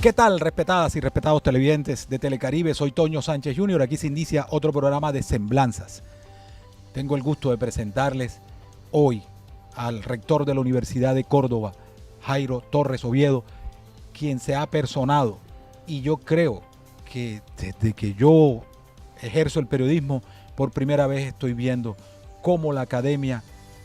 ¿Qué tal, respetadas y respetados televidentes de Telecaribe? Soy Toño Sánchez Jr. Aquí se inicia otro programa de Semblanzas. Tengo el gusto de presentarles hoy al rector de la Universidad de Córdoba, Jairo Torres Oviedo, quien se ha personado, y yo creo que desde que yo ejerzo el periodismo, por primera vez estoy viendo cómo la academia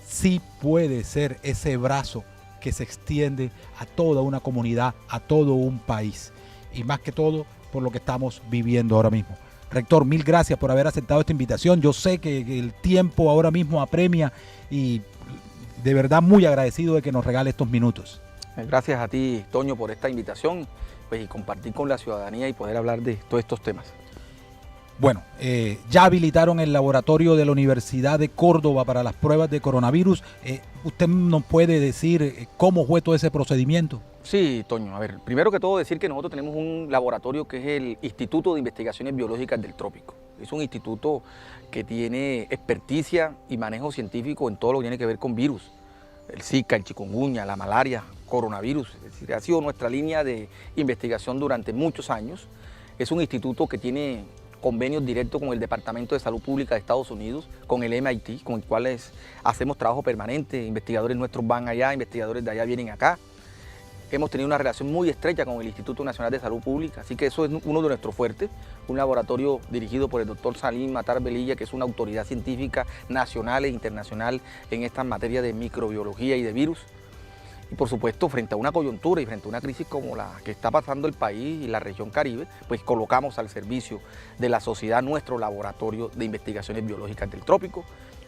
sí puede ser ese brazo que se extiende a toda una comunidad, a todo un país, y más que todo por lo que estamos viviendo ahora mismo. Rector, mil gracias por haber aceptado esta invitación. Yo sé que el tiempo ahora mismo apremia y de verdad muy agradecido de que nos regale estos minutos. Gracias a ti, Toño, por esta invitación, pues, y compartir con la ciudadanía y poder hablar de todos estos temas. Bueno, ya habilitaron el laboratorio de la Universidad de Córdoba para las pruebas de coronavirus. ¿Usted nos puede decir cómo fue todo ese procedimiento? Sí, Toño, a ver, primero que todo decir que nosotros tenemos un laboratorio que es el Instituto de Investigaciones Biológicas del Trópico. Es un instituto que tiene experticia y manejo científico en todo lo que tiene que ver con virus. El Zika, el chikungunya, la malaria, coronavirus. Es decir, ha sido nuestra línea de investigación durante muchos años. Es un instituto que tiene convenios directos con el Departamento de Salud Pública de Estados Unidos, con el MIT, con el cual hacemos trabajo permanente. Investigadores nuestros van allá, investigadores de allá vienen acá. Hemos tenido una relación muy estrecha con el Instituto Nacional de Salud Pública, así que eso es uno de nuestros fuertes, un laboratorio dirigido por el doctor Salim Matar Velilla, que es una autoridad científica nacional e internacional en esta materia de microbiología y de virus. Y por supuesto, frente a una coyuntura y frente a una crisis como la que está pasando el país y la región Caribe, pues colocamos al servicio de la sociedad nuestro laboratorio de investigaciones biológicas del trópico.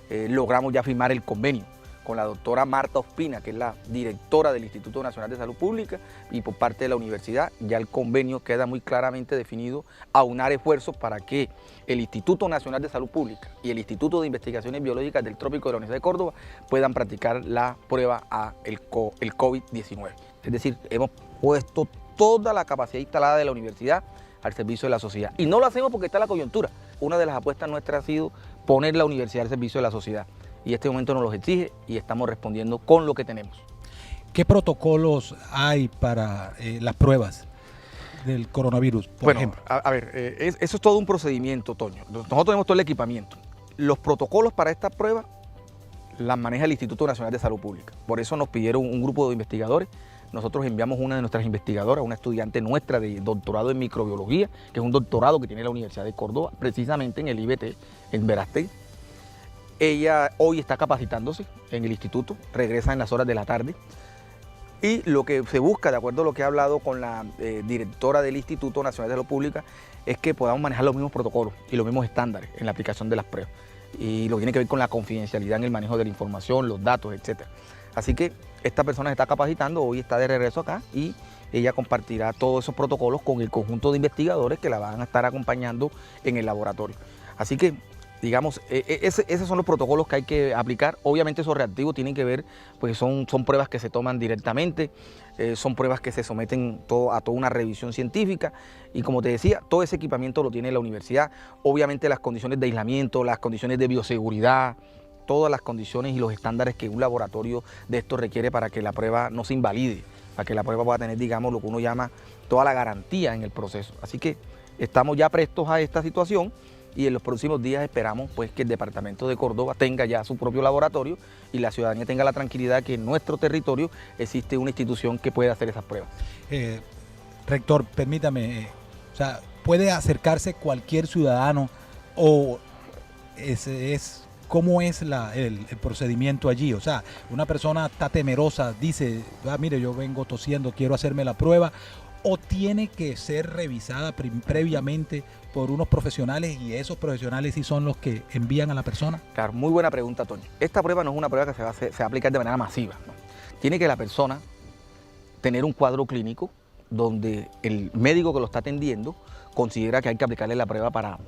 Logramos ya firmar el convenio con la doctora Marta Ospina, que es la directora del Instituto Nacional de Salud Pública, y por parte de la universidad ya el convenio queda muy claramente definido, aunar esfuerzos para que el Instituto Nacional de Salud Pública y el Instituto de Investigaciones Biológicas del Trópico de la Universidad de Córdoba puedan practicar la prueba a el COVID-19. Es decir, hemos puesto toda la capacidad instalada de la universidad al servicio de la sociedad. Y no lo hacemos porque está la coyuntura. Una de las apuestas nuestras ha sido poner la universidad al servicio de la sociedad. Y este momento nos los exige y estamos respondiendo con lo que tenemos. ¿Qué protocolos hay para las pruebas del coronavirus, por ejemplo? A ver, eso es todo un procedimiento, Toño. Nosotros tenemos todo el equipamiento. Los protocolos para esta prueba las maneja el Instituto Nacional de Salud Pública. Por eso nos pidieron un grupo de investigadores. Nosotros enviamos una de nuestras investigadoras, una estudiante nuestra de doctorado en microbiología, que es un doctorado que tiene la Universidad de Córdoba, precisamente en el IBT, en Verastegui. Ella hoy está capacitándose en el instituto, regresa en las horas de la tarde, y lo que se busca, de acuerdo a lo que he hablado con la directora del Instituto Nacional de Salud Pública, es que podamos manejar los mismos protocolos y los mismos estándares en la aplicación de las pruebas, y lo que tiene que ver con la confidencialidad en el manejo de la información, los datos, etc. Así que esta persona se está capacitando, hoy está de regreso acá, y ella compartirá todos esos protocolos con el conjunto de investigadores que la van a estar acompañando en el laboratorio. Así que, digamos, esos son los protocolos que hay que aplicar. Obviamente esos reactivos tienen que ver, pues son pruebas que se toman directamente, son pruebas que se someten a toda una revisión científica, y como te decía, todo ese equipamiento lo tiene la universidad. Obviamente las condiciones de aislamiento, las condiciones de bioseguridad, todas las condiciones y los estándares que un laboratorio de esto requiere para que la prueba no se invalide, para que la prueba pueda tener, digamos, lo que uno llama toda la garantía en el proceso. Así que estamos ya prestos a esta situación, y en los próximos días esperamos, pues, que el departamento de Córdoba tenga ya su propio laboratorio y la ciudadanía tenga la tranquilidad que en nuestro territorio existe una institución que puede hacer esas pruebas. Rector, permítame, o sea, ¿puede acercarse cualquier ciudadano o cómo es el procedimiento allí? O sea, una persona está temerosa, dice, mire, yo vengo tosiendo, quiero hacerme la prueba, o tiene que ser revisada previamente por unos profesionales, y esos profesionales sí son los que envían a la persona? Claro, muy buena pregunta, Toño. Esta prueba no es una prueba que se va a aplicar de manera masiva, ¿no? Tiene que la persona tener un cuadro clínico donde el médico que lo está atendiendo considera que hay que aplicarle la prueba para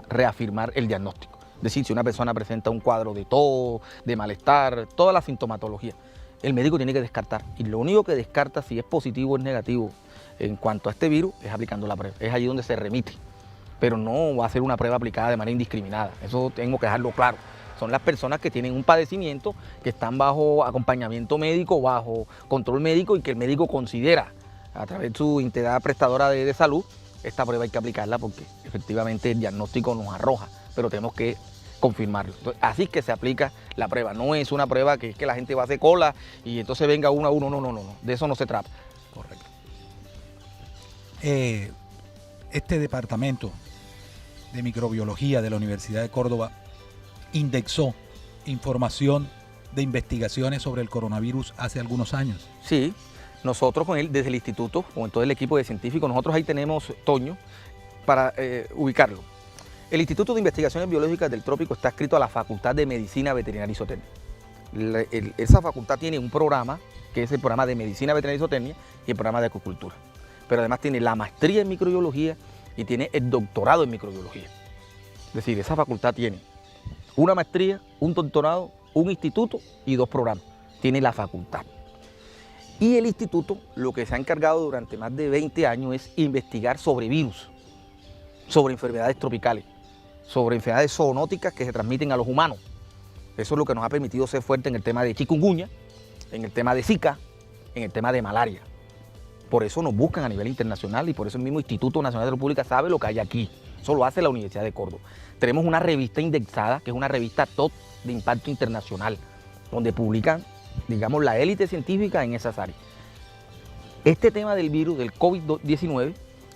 reafirmar el diagnóstico. Es decir, si una persona presenta un cuadro de tos, de malestar, toda la sintomatología, el médico tiene que descartar. Y lo único que descarta si es positivo o es negativo en cuanto a este virus es aplicando la prueba. Es allí donde se remite. Pero no va a ser una prueba aplicada de manera indiscriminada. Eso tengo que dejarlo claro. Son las personas que tienen un padecimiento, que están bajo acompañamiento médico, bajo control médico, y que el médico considera a través de su entidad prestadora de salud, esta prueba hay que aplicarla porque efectivamente el diagnóstico nos arroja, pero tenemos que confirmarlo. Entonces, así es que se aplica la prueba, no es una prueba que es que la gente va a hacer cola y entonces venga uno a uno, no, de eso no se trata. Correcto. Este departamento de microbiología de la Universidad de Córdoba indexó información de investigaciones sobre el coronavirus hace algunos años. Sí, nosotros desde el instituto, con todo el equipo de científicos, nosotros ahí tenemos, Toño, para ubicarlo. El Instituto de Investigaciones Biológicas del Trópico está adscrito a la Facultad de Medicina Veterinaria y Zootecnia. Esa facultad tiene un programa, que es el programa de Medicina Veterinaria y Zootecnia y el programa de Acuicultura. Pero además tiene la maestría en microbiología y tiene el doctorado en microbiología. Es decir, esa facultad tiene una maestría, un doctorado, un instituto y 2 programas. Tiene la facultad. Y el instituto lo que se ha encargado durante más de 20 años es investigar sobre virus, sobre enfermedades tropicales, sobre enfermedades zoonóticas que se transmiten a los humanos. Eso es lo que nos ha permitido ser fuerte en el tema de chikungunya, en el tema de Zika, en el tema de malaria. Por eso nos buscan a nivel internacional y por eso el mismo Instituto Nacional de Salud Pública sabe lo que hay aquí. Eso lo hace la Universidad de Córdoba. Tenemos una revista indexada, que es una revista top de impacto internacional, donde publican, digamos, la élite científica en esas áreas. Este tema del virus, del COVID-19,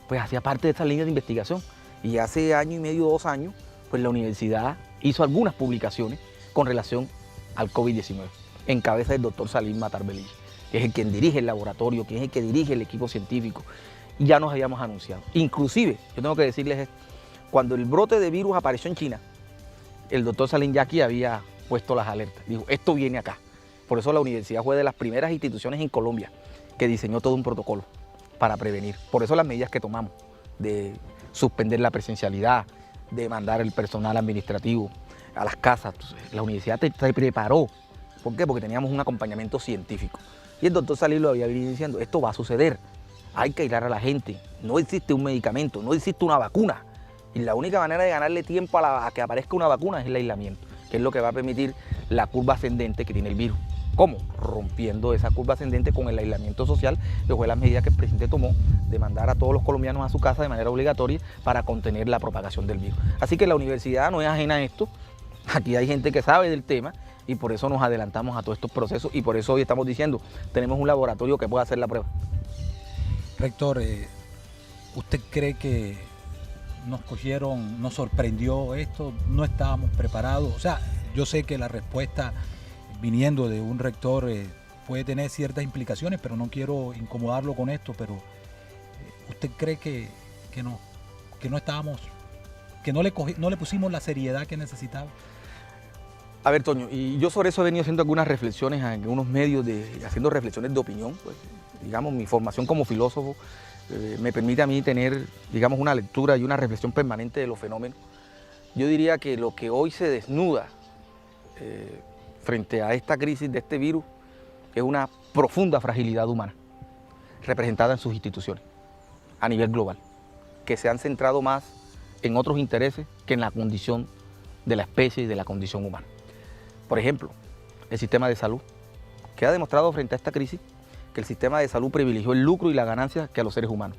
pues hacía parte de esa línea de investigación. Y hace año y medio, 2 años, pues la universidad hizo algunas publicaciones con relación al COVID-19, en cabeza del doctor Salim Matarbelli, que es el quien dirige el laboratorio, que es el que dirige el equipo científico. Y ya nos habíamos anunciado. Inclusive, yo tengo que decirles esto, cuando el brote de virus apareció en China, el doctor Salim ya aquí había puesto las alertas. Dijo, esto viene acá. Por eso la universidad fue de las primeras instituciones en Colombia que diseñó todo un protocolo para prevenir. Por eso las medidas que tomamos de suspender la presencialidad, de mandar el personal administrativo a las casas. Entonces, la universidad se preparó. ¿Por qué? Porque teníamos un acompañamiento científico. Y el doctor Salim lo había venido diciendo, esto va a suceder. Hay que aislar a la gente. No existe un medicamento, no existe una vacuna. Y la única manera de ganarle tiempo a que aparezca una vacuna es el aislamiento, que es lo que va a permitir la curva ascendente que tiene el virus. ¿Cómo? Rompiendo esa curva ascendente con el aislamiento social, que fue la medida que el presidente tomó de mandar a todos los colombianos a su casa de manera obligatoria para contener la propagación del virus. Así que la universidad no es ajena a esto, aquí hay gente que sabe del tema y por eso nos adelantamos a todos estos procesos y por eso hoy estamos diciendo, tenemos un laboratorio que puede hacer la prueba. Rector, ¿usted cree que nos sorprendió esto? ¿No estábamos preparados? O sea, yo sé que la respuesta viniendo de un rector puede tener ciertas implicaciones, pero no quiero incomodarlo con esto, pero ¿usted cree que no estábamos, que no le pusimos la seriedad que necesitaba? A ver, Toño, y yo sobre eso he venido haciendo algunas reflexiones en algunos medios, haciendo reflexiones de opinión. Pues, digamos, mi formación como filósofo me permite a mí tener, digamos, una lectura y una reflexión permanente de los fenómenos. Yo diría que lo que hoy se desnuda frente a esta crisis de este virus es una profunda fragilidad humana, representada en sus instituciones, a nivel global, que se han centrado más en otros intereses que en la condición de la especie y de la condición humana. Por ejemplo, el sistema de salud, que ha demostrado frente a esta crisis que el sistema de salud privilegió el lucro y la ganancia que a los seres humanos.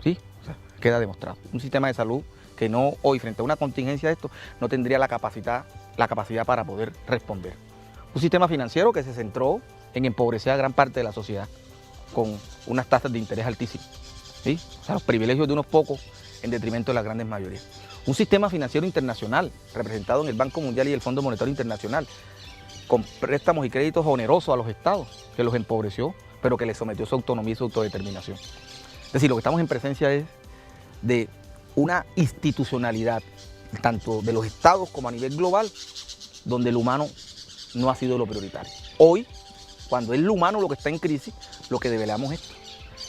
¿Sí? O sea, queda demostrado. Un sistema de salud que no, hoy frente a una contingencia de esto, no tendría la capacidad para poder responder. Un sistema financiero que se centró en empobrecer a gran parte de la sociedad con unas tasas de interés altísimas. ¿Sí? O sea, los privilegios de unos pocos en detrimento de las grandes mayorías. Un sistema financiero internacional representado en el Banco Mundial y el Fondo Monetario Internacional, con préstamos y créditos onerosos a los estados, que los empobreció, pero que les sometió su autonomía y su autodeterminación. Es decir, lo que estamos en presencia es de una institucionalidad, tanto de los estados como a nivel global, donde el humano no ha sido lo prioritario. Hoy, cuando es lo humano lo que está en crisis, lo que develamos es esto.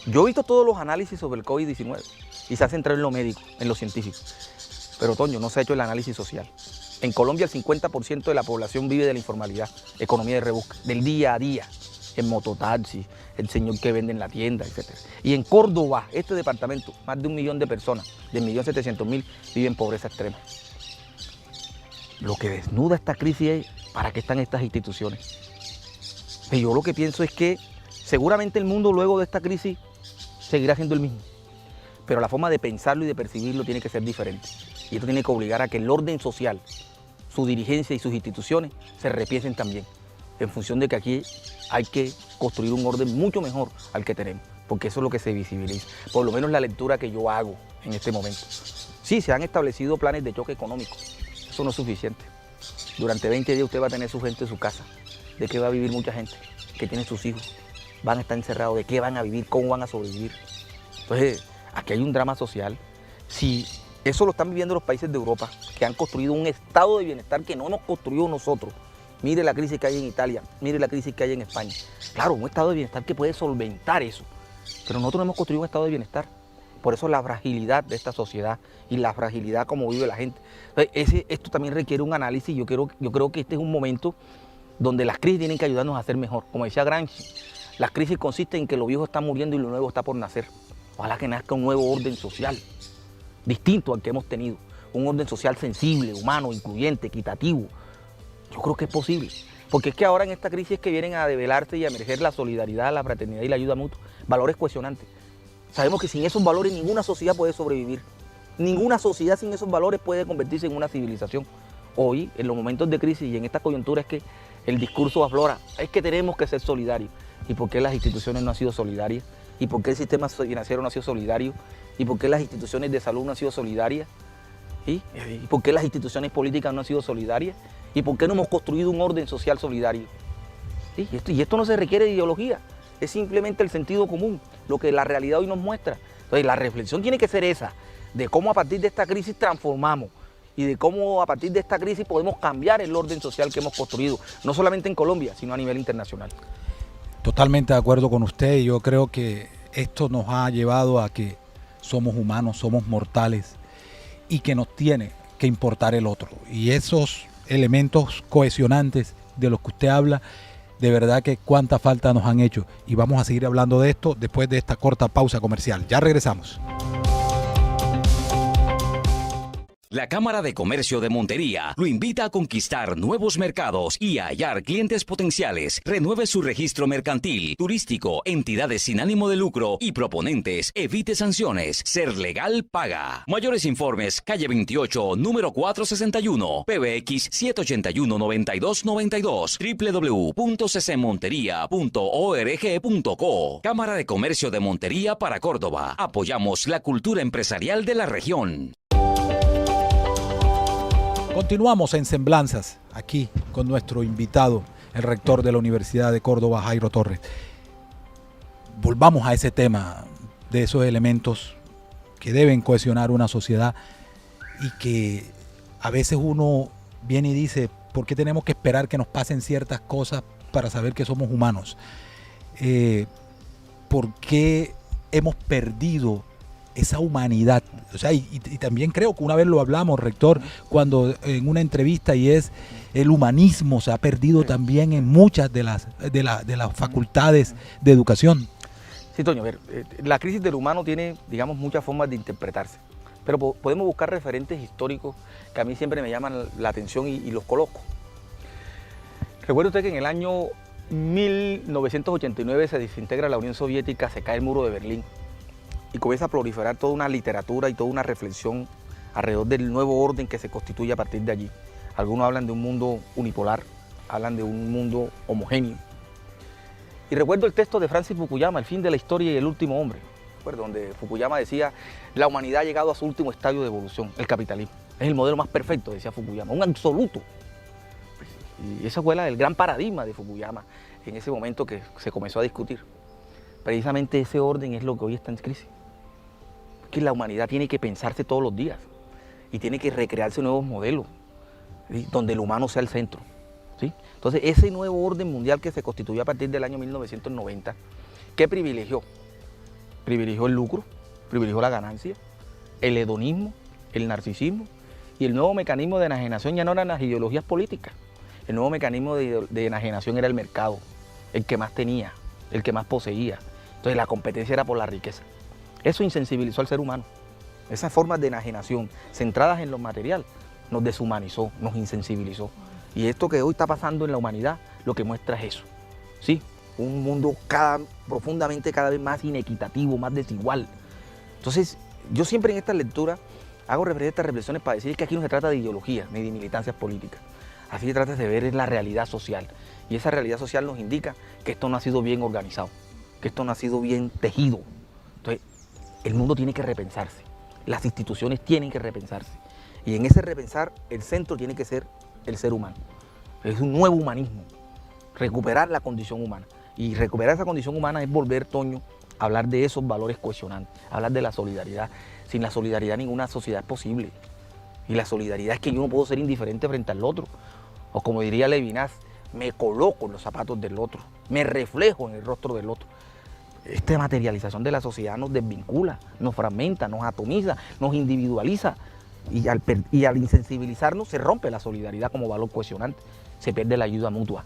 Yo he visto todos los análisis sobre el COVID-19 y se ha centrado en lo médico, en lo científico. Pero, Toño, no se ha hecho el análisis social. En Colombia el 50% de la población vive de la informalidad, economía de rebusca, del día a día, el mototaxi, el señor que vende en la tienda, etc. Y en Córdoba, este departamento, más de 1 millón de personas, de 1.700.000, viven en pobreza extrema. Lo que desnuda esta crisis es para qué están estas instituciones. Y yo lo que pienso es que seguramente el mundo luego de esta crisis seguirá siendo el mismo, pero la forma de pensarlo y de percibirlo tiene que ser diferente. Y esto tiene que obligar a que el orden social, su dirigencia y sus instituciones se repiensen también, en función de que aquí hay que construir un orden mucho mejor al que tenemos, porque eso es lo que se visibiliza, por lo menos la lectura que yo hago en este momento. Sí, se han establecido planes de choque económico, eso no es suficiente. Durante 20 días usted va a tener su gente en su casa. ¿De qué va a vivir mucha gente? Que tiene sus hijos, van a estar encerrados, ¿de qué van a vivir? ¿Cómo van a sobrevivir? Entonces, aquí hay un drama social. Si eso lo están viviendo los países de Europa, que han construido un estado de bienestar que no hemos construido nosotros. Mire la crisis que hay en Italia, mire la crisis que hay en España. Claro, un estado de bienestar que puede solventar eso, pero nosotros no hemos construido un estado de bienestar. Por eso la fragilidad de esta sociedad y la fragilidad como vive la gente. Entonces, esto también requiere un análisis. Yo creo que este es un momento donde las crisis tienen que ayudarnos a ser mejor. Como decía Gramsci, las crisis consisten en que lo viejo está muriendo y lo nuevo está por nacer. Ojalá que nazca un nuevo orden social, distinto al que hemos tenido. Un orden social sensible, humano, incluyente, equitativo. Yo creo que es posible. Porque es que ahora en esta crisis es que vienen a develarse y a emerger la solidaridad, la fraternidad y la ayuda mutua. Valores cohesionantes. Sabemos que sin esos valores ninguna sociedad puede sobrevivir. Ninguna sociedad sin esos valores puede convertirse en una civilización. Hoy, en los momentos de crisis y en esta coyuntura, es que el discurso aflora. Es que tenemos que ser solidarios. ¿Y por qué las instituciones no han sido solidarias? ¿Y por qué el sistema financiero no ha sido solidario? ¿Y por qué las instituciones de salud no han sido solidarias? ¿Y por qué las instituciones políticas no han sido solidarias? ¿Y por qué no hemos construido un orden social solidario? ¿Sí? Y esto no se requiere de ideología, es simplemente el sentido común, lo que la realidad hoy nos muestra. Entonces la reflexión tiene que ser esa, de cómo a partir de esta crisis transformamos y de cómo a partir de esta crisis podemos cambiar el orden social que hemos construido, no solamente en Colombia, sino a nivel internacional. Totalmente de acuerdo con usted. Yo creo que esto nos ha llevado a que somos humanos, somos mortales y que nos tiene que importar el otro. Y esos elementos cohesionantes de los que usted habla, de verdad que cuánta falta nos han hecho. Y vamos a seguir hablando de esto después de esta corta pausa comercial. Ya regresamos. La Cámara de Comercio de Montería lo invita a conquistar nuevos mercados y a hallar clientes potenciales. Renueve su registro mercantil, turístico, entidades sin ánimo de lucro y proponentes. Evite sanciones. Ser Legal paga. Mayores informes, calle 28, número 461, PBX 781-9292, www.ccmontería.org.co. Cámara de Comercio de Montería para Córdoba. Apoyamos la cultura empresarial de la región. Continuamos en Semblanzas, aquí con nuestro invitado, el rector de la Universidad de Córdoba, Jairo Torres. Volvamos a ese tema de esos elementos que deben cohesionar una sociedad y que a veces uno viene y dice, ¿por qué tenemos que esperar que nos pasen ciertas cosas para saber que somos humanos? ¿Por qué hemos perdido esa humanidad? O sea, y también creo que una vez lo hablamos, rector, cuando en una entrevista, y es el humanismo se ha perdido también en muchas de las facultades de educación. Sí, Toño, a ver, la crisis del humano tiene, digamos, muchas formas de interpretarse, pero podemos buscar referentes históricos que a mí siempre me llaman la atención y los coloco. Recuerde usted que en el año 1989 se desintegra la Unión Soviética, se cae el muro de Berlín, y comienza a proliferar toda una literatura y toda una reflexión alrededor del nuevo orden que se constituye a partir de allí. Algunos hablan de un mundo unipolar, hablan de un mundo homogéneo. Y recuerdo el texto de Francis Fukuyama, El fin de la historia y el último hombre, donde Fukuyama decía, la humanidad ha llegado a su último estadio de evolución, el capitalismo. Es el modelo más perfecto, decía Fukuyama, un absoluto. Y esa fue el gran paradigma de Fukuyama en ese momento que se comenzó a discutir. Precisamente ese orden es lo que hoy está en crisis. Que la humanidad tiene que pensarse todos los días y tiene que recrearse nuevos modelos, ¿sí?, donde el humano sea el centro, ¿sí? Entonces, ese nuevo orden mundial que se constituyó a partir del año 1990, ¿qué privilegió? Privilegió el lucro, privilegió la ganancia, el hedonismo, el narcisismo, y el nuevo mecanismo de enajenación ya no eran las ideologías políticas. El nuevo mecanismo de enajenación era el mercado, el que más tenía, el que más poseía. Entonces la competencia era por la riqueza. Eso insensibilizó al ser humano. Esas formas de enajenación centradas en lo material nos deshumanizó, nos insensibilizó. Y esto que hoy está pasando en la humanidad lo que muestra es eso. Sí, un mundo profundamente cada vez más inequitativo, más desigual. Entonces, yo siempre en esta lectura hago estas reflexiones para decir que aquí no se trata de ideología ni de militancias políticas. Así se trata de ver la realidad social. Y esa realidad social nos indica que esto no ha sido bien organizado, que esto no ha sido bien tejido. Entonces, el mundo tiene que repensarse, las instituciones tienen que repensarse. Y en ese repensar, el centro tiene que ser el ser humano. Es un nuevo humanismo, recuperar la condición humana. Y recuperar esa condición humana es volver, Toño, a hablar de esos valores cohesionantes, hablar de la solidaridad. Sin la solidaridad ninguna sociedad es posible. Y la solidaridad es que yo no puedo ser indiferente frente al otro. O como diría Levinas, me coloco en los zapatos del otro, me reflejo en el rostro del otro. Esta materialización de la sociedad nos desvincula, nos fragmenta, nos atomiza, nos individualiza. Y al insensibilizarnos se rompe la solidaridad como valor cohesionante, se pierde la ayuda mutua,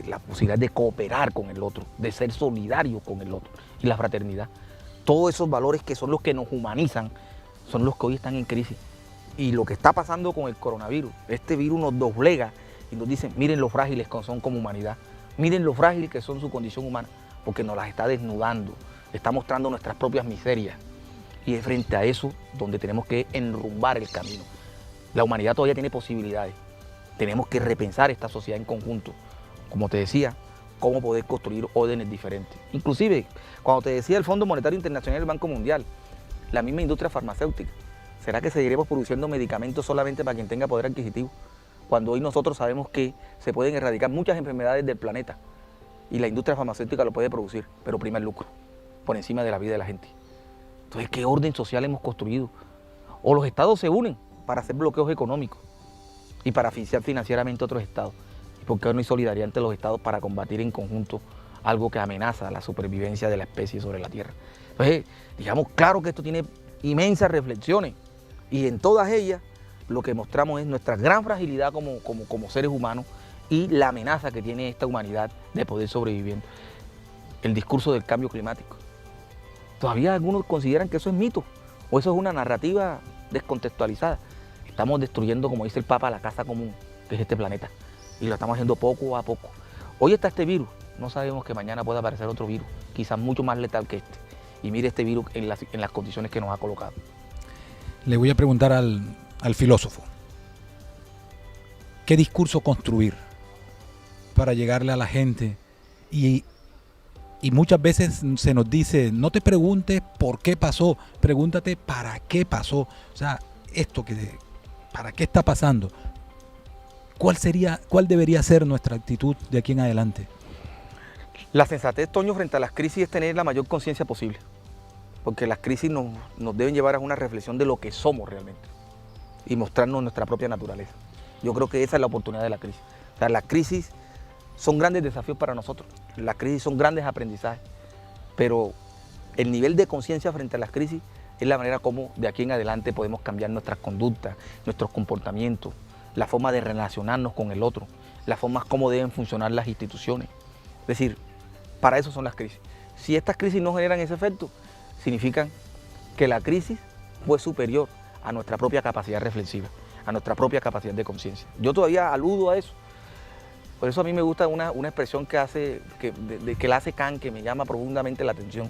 la posibilidad de cooperar con el otro, de ser solidario con el otro y la fraternidad. Todos esos valores que son los que nos humanizan son los que hoy están en crisis. Y lo que está pasando con el coronavirus, este virus nos doblega y nos dice, miren lo frágiles que son como humanidad, miren lo frágiles que son su condición humana, porque nos las está desnudando, está mostrando nuestras propias miserias. Y es frente a eso donde tenemos que enrumbar el camino. La humanidad todavía tiene posibilidades. Tenemos que repensar esta sociedad en conjunto. Como te decía, cómo poder construir órdenes diferentes. Inclusive, cuando te decía el Fondo Monetario Internacional y el Banco Mundial, la misma industria farmacéutica. ¿Será que seguiremos produciendo medicamentos solamente para quien tenga poder adquisitivo? Cuando hoy nosotros sabemos que se pueden erradicar muchas enfermedades del planeta y la industria farmacéutica lo puede producir, pero prima el lucro, por encima de la vida de la gente. Entonces, ¿qué orden social hemos construido? O los estados se unen para hacer bloqueos económicos y para asfixiar financieramente a otros estados. ¿Y por qué no hay solidaridad entre los estados para combatir en conjunto algo que amenaza la supervivencia de la especie sobre la Tierra? Entonces, digamos, claro que esto tiene inmensas reflexiones y en todas ellas lo que mostramos es nuestra gran fragilidad como seres humanos y la amenaza que tiene esta humanidad de poder sobrevivir. El discurso del cambio climático. Todavía algunos consideran que eso es mito o eso es una narrativa descontextualizada. Estamos destruyendo, como dice el Papa, la casa común, que es este planeta, y lo estamos haciendo poco a poco. Hoy está este virus, no sabemos que mañana pueda aparecer otro virus, quizás mucho más letal que este. Y mire este virus en las condiciones que nos ha colocado. Le voy a preguntar al filósofo, ¿qué discurso construir para llegarle a la gente? Y muchas veces se nos dice, no te preguntes por qué pasó, pregúntate para qué pasó. O sea, ¿para qué está pasando? ¿Cuál debería ser nuestra actitud de aquí en adelante? La sensatez, Toño, frente a las crisis es tener la mayor conciencia posible, porque las crisis nos deben llevar a una reflexión de lo que somos realmente y mostrarnos nuestra propia naturaleza. Yo creo que esa es la oportunidad de la crisis. O sea, las crisis son grandes desafíos para nosotros, las crisis son grandes aprendizajes, pero el nivel de conciencia frente a las crisis es la manera como de aquí en adelante podemos cambiar nuestras conductas, nuestros comportamientos, la forma de relacionarnos con el otro, la forma como deben funcionar las instituciones. Es decir, para eso son las crisis. Si estas crisis no generan ese efecto, significan que la crisis fue superior a nuestra propia capacidad reflexiva, a nuestra propia capacidad de conciencia. Yo todavía aludo a eso. Por eso a mí me gusta una expresión que la hace Kant, que me llama profundamente la atención.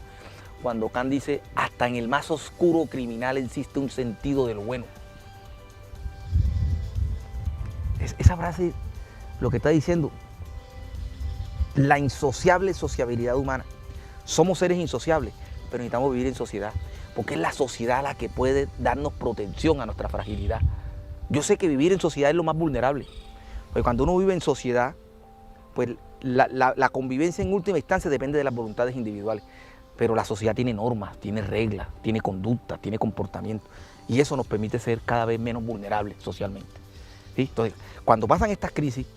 Cuando Kant dice, hasta en el más oscuro criminal existe un sentido de lo bueno. Esa frase lo que está diciendo, la insociable sociabilidad humana. Somos seres insociables, pero necesitamos vivir en sociedad, porque es la sociedad la que puede darnos protección a nuestra fragilidad. Yo sé que vivir en sociedad es lo más vulnerable, porque cuando uno vive en sociedad, pues la convivencia en última instancia depende de las voluntades individuales, pero la sociedad tiene normas, tiene reglas, tiene conducta, tiene comportamiento, y eso nos permite ser cada vez menos vulnerables socialmente. ¿Sí? Entonces, cuando pasan estas crisis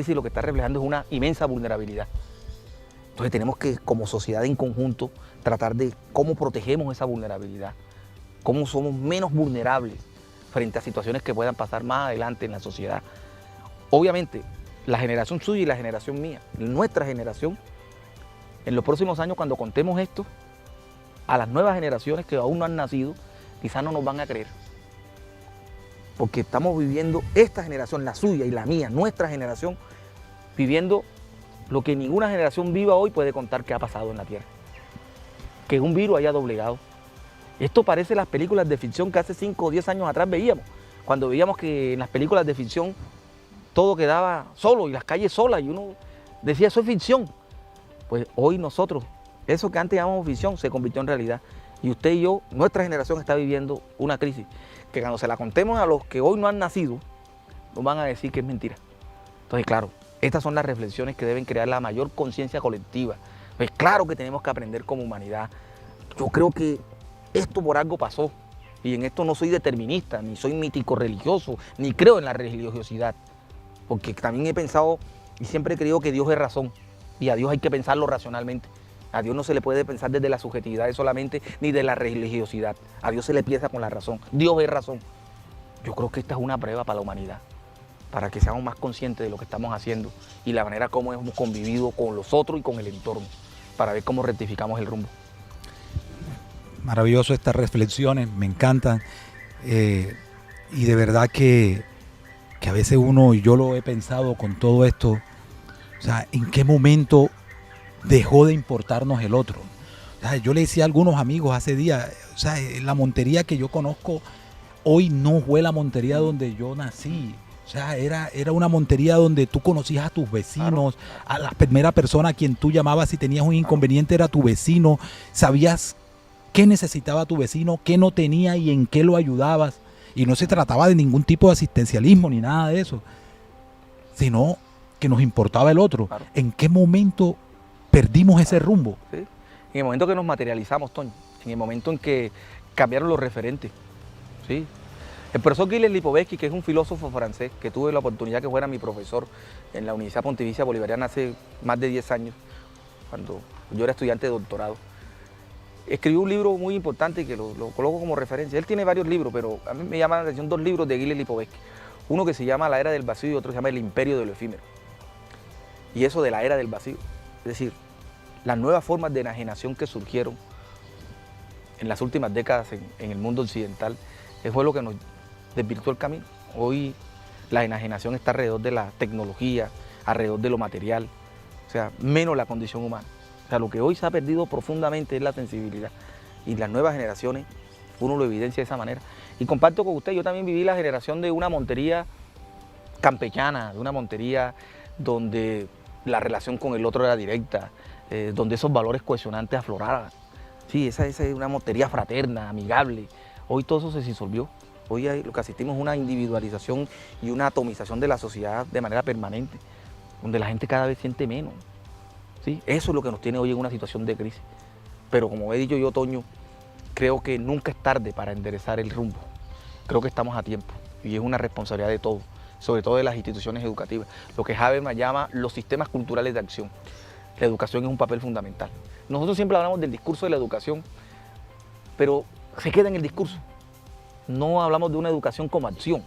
lo que está reflejando es una inmensa vulnerabilidad. Entonces tenemos que, como sociedad en conjunto, tratar de cómo protegemos esa vulnerabilidad, cómo somos menos vulnerables frente a situaciones que puedan pasar más adelante en la sociedad. Obviamente, la generación suya y la generación mía, nuestra generación, en los próximos años, cuando contemos esto, a las nuevas generaciones que aún no han nacido, quizás no nos van a creer. Porque estamos viviendo, esta generación, la suya y la mía, nuestra generación, viviendo lo que ninguna generación viva hoy puede contar que ha pasado en la Tierra. Que un virus haya doblegado. Esto parece las películas de ficción que hace 5 o 10 años atrás veíamos, cuando veíamos que en las películas de ficción todo quedaba solo y las calles solas y uno decía, eso es ficción. Pues hoy nosotros, eso que antes llamábamos ficción se convirtió en realidad. Y usted y yo, nuestra generación está viviendo una crisis que cuando se la contemos a los que hoy no han nacido, nos van a decir que es mentira. Entonces, claro, estas son las reflexiones que deben crear la mayor conciencia colectiva. Pues claro que tenemos que aprender como humanidad. Yo creo que esto por algo pasó. Y en esto no soy determinista, ni soy mítico religioso, ni creo en la religiosidad. Porque también he pensado y siempre he creído que Dios es razón. Y a Dios hay que pensarlo racionalmente. A Dios no se le puede pensar desde la subjetividad solamente, ni de la religiosidad. A Dios se le piensa con la razón. Dios es razón. Yo creo que esta es una prueba para la humanidad, para que seamos más conscientes de lo que estamos haciendo y la manera como hemos convivido con los otros y con el entorno, para ver cómo rectificamos el rumbo. Maravilloso estas reflexiones, me encantan. Y de verdad que a veces uno, y yo lo he pensado con todo esto, o sea, ¿en qué momento dejó de importarnos el otro? O sea, yo le decía a algunos amigos hace días, o sea, la Montería que yo conozco hoy no fue la Montería donde yo nací. O sea, era una Montería donde tú conocías a tus vecinos, a la primera persona a quien tú llamabas si tenías un inconveniente era tu vecino, sabías qué necesitaba tu vecino, qué no tenía y en qué lo ayudabas. Y no se trataba de ningún tipo de asistencialismo ni nada de eso, sino que nos importaba el otro. Claro. ¿En qué momento perdimos ese rumbo? ¿Sí? En el momento que nos materializamos, Toño, en el momento en que cambiaron los referentes. ¿Sí? El profesor Gilles Lipovetsky, que es un filósofo francés, que tuve la oportunidad que fuera mi profesor en la Universidad Pontificia Bolivariana hace más de 10 años, cuando yo era estudiante de doctorado, escribió un libro muy importante que lo coloco como referencia. Él tiene varios libros, pero a mí me llaman la atención 2 libros de Gilles Lipovetsky. Uno que se llama La Era del Vacío y otro se llama El Imperio de lo Efímero. Y eso de la Era del Vacío, es decir, las nuevas formas de enajenación que surgieron en las últimas décadas en el mundo occidental, fue lo que nos desvirtuó el camino. Hoy la enajenación está alrededor de la tecnología, alrededor de lo material, o sea, menos la condición humana. O sea, lo que hoy se ha perdido profundamente es la sensibilidad. Y las nuevas generaciones, uno lo evidencia de esa manera. Y comparto con usted, yo también viví la generación de una Montería campechana, de una Montería donde la relación con el otro era directa, donde esos valores cohesionantes afloraban. Sí, esa es una Montería fraterna, amigable. Hoy todo eso se disolvió. Hoy lo que asistimos es una individualización y una atomización de la sociedad de manera permanente, donde la gente cada vez siente menos. ¿Sí? Eso es lo que nos tiene hoy en una situación de crisis. Pero como he dicho yo, Toño, creo que nunca es tarde para enderezar el rumbo. Creo que estamos a tiempo y es una responsabilidad de todos, sobre todo de las instituciones educativas. Lo que Habermas llama los sistemas culturales de acción. La educación es un papel fundamental. Nosotros siempre hablamos del discurso de la educación, pero se queda en el discurso. No hablamos de una educación como acción.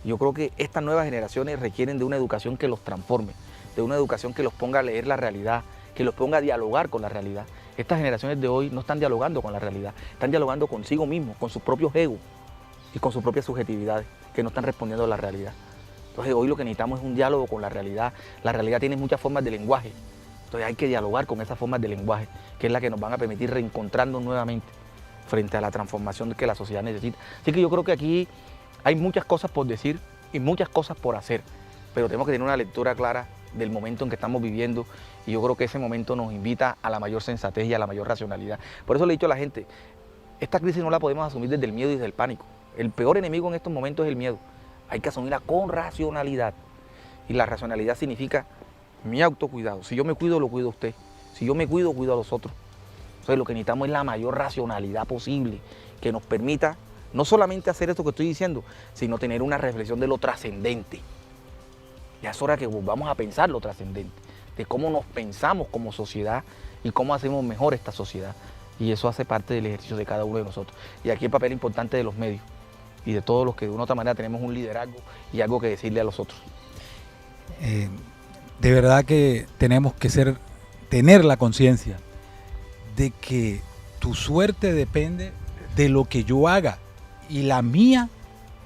Yo creo que estas nuevas generaciones requieren de una educación que los transforme, de una educación que los ponga a leer la realidad, que los ponga a dialogar con la realidad. Estas generaciones de hoy no están dialogando con la realidad, están dialogando consigo mismos, con sus propios egos y con sus propias subjetividades, que no están respondiendo a la realidad. Entonces hoy lo que necesitamos es un diálogo con la realidad. La realidad tiene muchas formas de lenguaje, entonces hay que dialogar con esas formas de lenguaje, que es la que nos van a permitir reencontrarnos nuevamente frente a la transformación que la sociedad necesita. Así que yo creo que aquí hay muchas cosas por decir y muchas cosas por hacer, pero tenemos que tener una lectura clara del momento en que estamos viviendo y yo creo que ese momento nos invita a la mayor sensatez y a la mayor racionalidad. Por eso le he dicho a la gente, esta crisis no la podemos asumir desde el miedo y desde el pánico. El peor enemigo en estos momentos es el miedo. Hay que asumirla con racionalidad y la racionalidad significa mi autocuidado. Si yo me cuido, lo cuido a usted. Si yo me cuido, cuido a los otros. Entonces lo que necesitamos es la mayor racionalidad posible que nos permita no solamente hacer esto que estoy diciendo, sino tener una reflexión de lo trascendente. Ya es hora que volvamos a pensar lo trascendente, de cómo nos pensamos como sociedad y cómo hacemos mejor esta sociedad. Y eso hace parte del ejercicio de cada uno de nosotros. Y aquí el papel importante de los medios y de todos los que de una u otra manera tenemos un liderazgo y algo que decirle a los otros. De verdad que tenemos que tener la conciencia de que tu suerte depende de lo que yo haga y la mía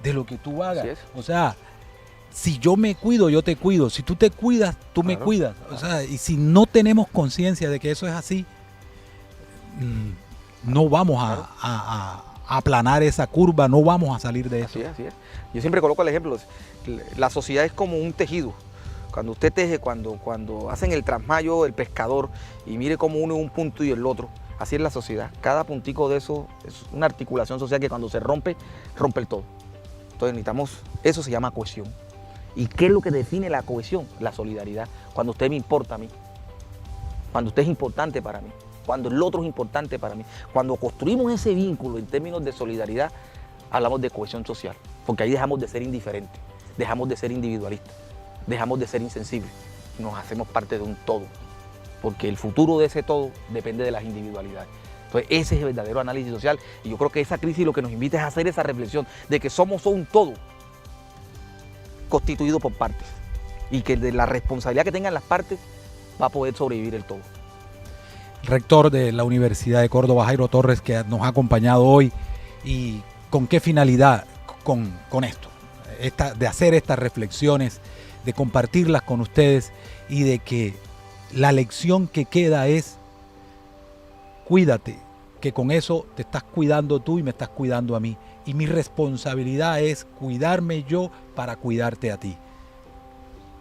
de lo que tú hagas. Así es. O sea, si yo me cuido, yo te cuido. Si tú te cuidas, tú me Claro, cuidas. claro. O sea, y si no tenemos conciencia de que eso es así, no vamos a aplanar esa curva, no vamos a salir de eso. Así es, así es. Yo siempre coloco el ejemplo, la sociedad es como un tejido. Cuando usted teje, cuando hacen el trasmayo, el pescador, y mire cómo une un punto y el otro, así es la sociedad. Cada puntico de eso es una articulación social que cuando se rompe, rompe el todo. Entonces necesitamos, eso se llama cohesión. ¿Y qué es lo que define la cohesión? La solidaridad. Cuando usted me importa a mí, cuando usted es importante para mí, cuando el otro es importante para mí, cuando construimos ese vínculo en términos de solidaridad, hablamos de cohesión social, porque ahí dejamos de ser indiferentes, dejamos de ser individualistas, dejamos de ser insensibles, nos hacemos parte de un todo, porque el futuro de ese todo depende de las individualidades. Entonces ese es el verdadero análisis social, y yo creo que esa crisis lo que nos invita es a hacer esa reflexión de que somos un todo constituido por partes, y que de la responsabilidad que tengan las partes va a poder sobrevivir el todo. Rector de la Universidad de Córdoba, Jairo Torres, que nos ha acompañado hoy, y con qué finalidad con esto, de hacer estas reflexiones, de compartirlas con ustedes, y de que la lección que queda es: cuídate, que con eso te estás cuidando tú y me estás cuidando a mí, y mi responsabilidad es cuidarme yo para cuidarte a ti.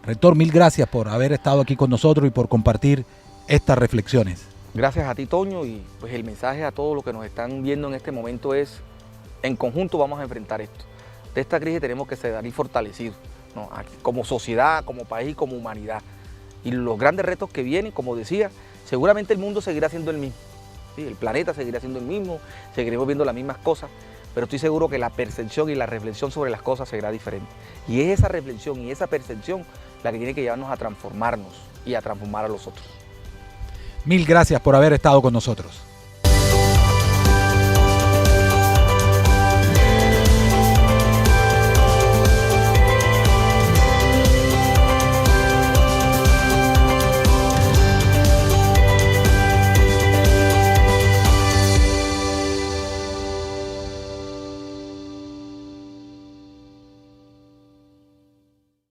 Rector, mil gracias por haber estado aquí con nosotros y por compartir estas reflexiones. Gracias a ti, Toño, y pues el mensaje a todos los que nos están viendo en este momento es: en conjunto vamos a enfrentar esto. De esta crisis tenemos que salir fortalecidos, ¿no? Como sociedad, como país, como humanidad. Y los grandes retos que vienen, como decía, seguramente el mundo seguirá siendo el mismo. ¿Sí? El planeta seguirá siendo el mismo, seguiremos viendo las mismas cosas, pero estoy seguro que la percepción y la reflexión sobre las cosas será diferente. Y es esa reflexión y esa percepción la que tiene que llevarnos a transformarnos y a transformar a los otros. Mil gracias por haber estado con nosotros.